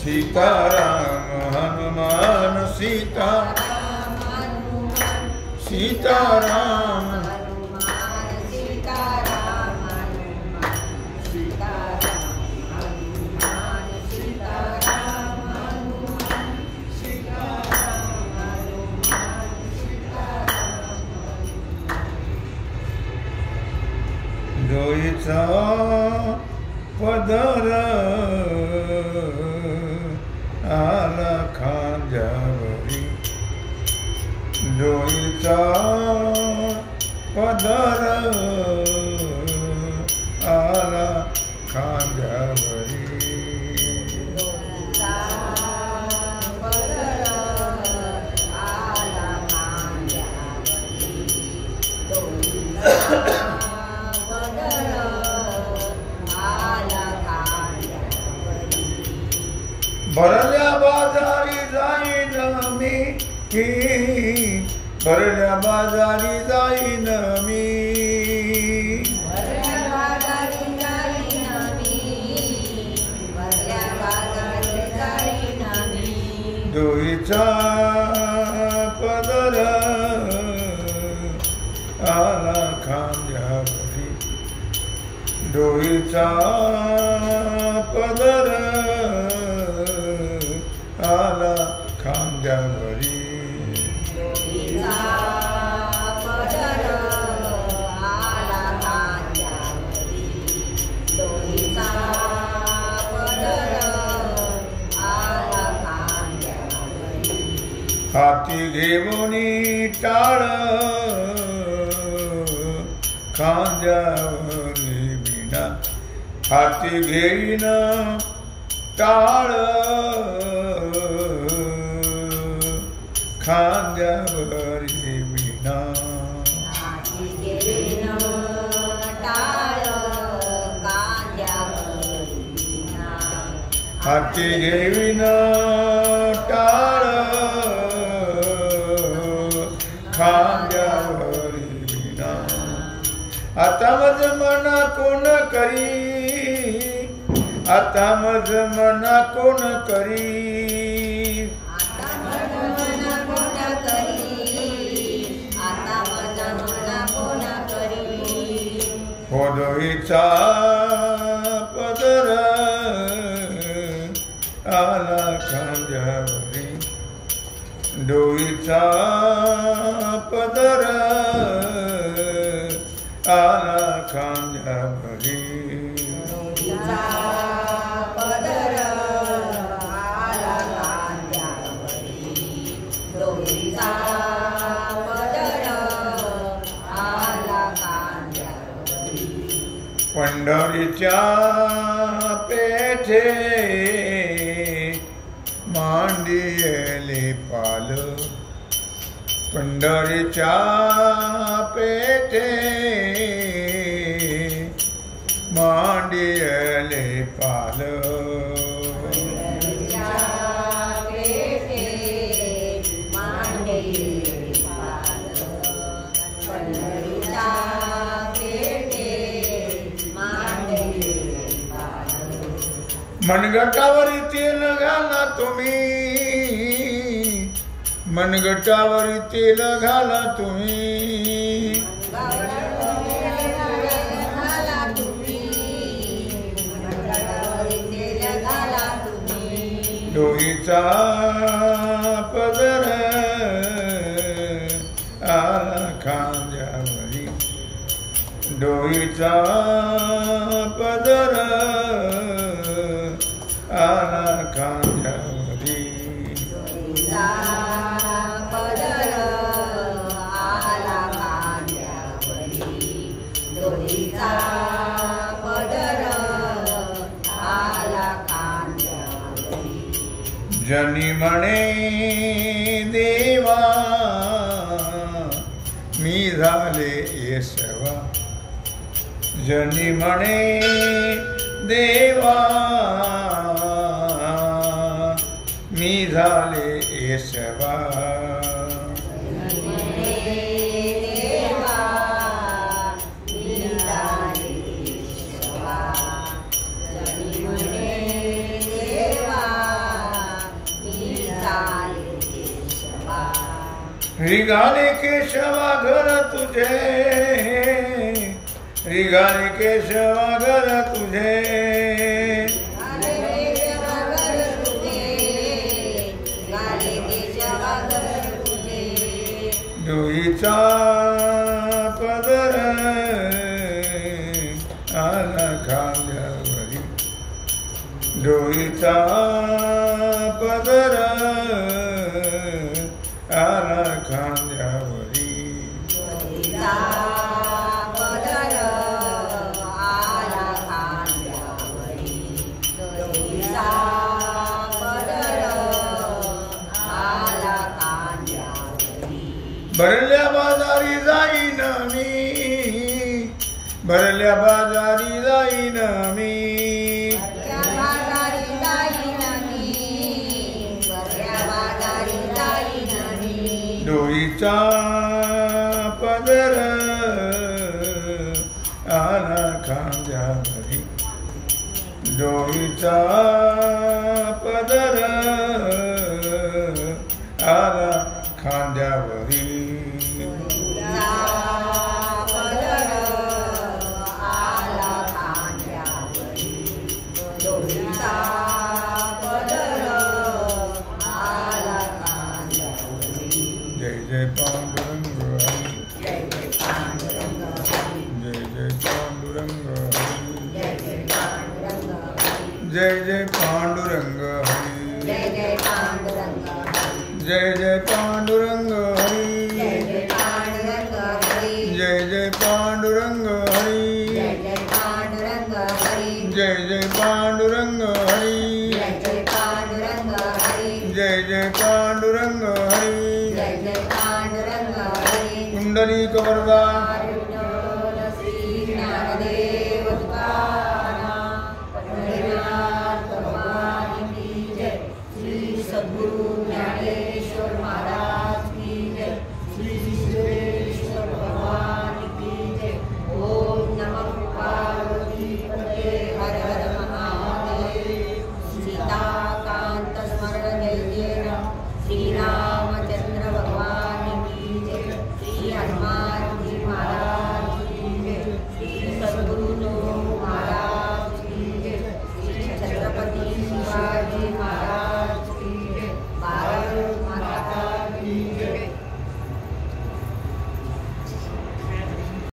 सीताराम हनुमान सीताराम सीताराम डोईचा पदर आला खांद्यावरी डोईचा पदर आला खांद्यावरी भरल्या बाजारी जाईन मी भरल्या बाजारी जाईन मी डोईचा पदर आला खांद्यावरी डोईचा पदर आला खांद्यावरी हाती घेऊनी टाळ खांद्यावरी विणा हाती घेईन टाळ खांद्यावरी विणा हाती घेईन टाळ खांद्यावरी विणा आता मज मना कोण करी आता मज मना कोण करी हो डोईचा पदर आला खांद्यावरी डोईचा पदर आला खांद्यावरी पंढरीच्या पेठे मांडियले पाल पंढरीच्या पेठे मांडियले पाल मनगटावरी तेल घाला तुम्ही मनगटावरी तेल घाला तुम्ही डोईचा पदर आला खांद्यावरी डोईचा पदर आला खांद्यावरी जनी म्हणे देवा मी झाले येशवा जनी म्हणे देवा मी झाले येशवा रिगाले केशवा घर तुझे, रिगाले केशवा घर तुझे, डोईचा पदर आला खांद्यावरी, डोईचा पदर आला खांद्यावरी, भरल्या बाजारी जाईन मी, भरल्या बाजारी जाईन मी, डोईचा पदर आला खांद्यावरी, डोईचा पदर आला खांद्यावरी, जय जय पांडुरंग हरी, जय जय पांडुरंग हरी, जय जय पांडुरंग हरी, जय जय पांडुरंग हरी, जय जय पांडुरंग हरी, जय जय पांडुरंग हरी, जय जय पांडुरंग हरी, जय जय पांडुरंग हरी, जय जय पांडुरंग हरी, कुंडलिक वरदा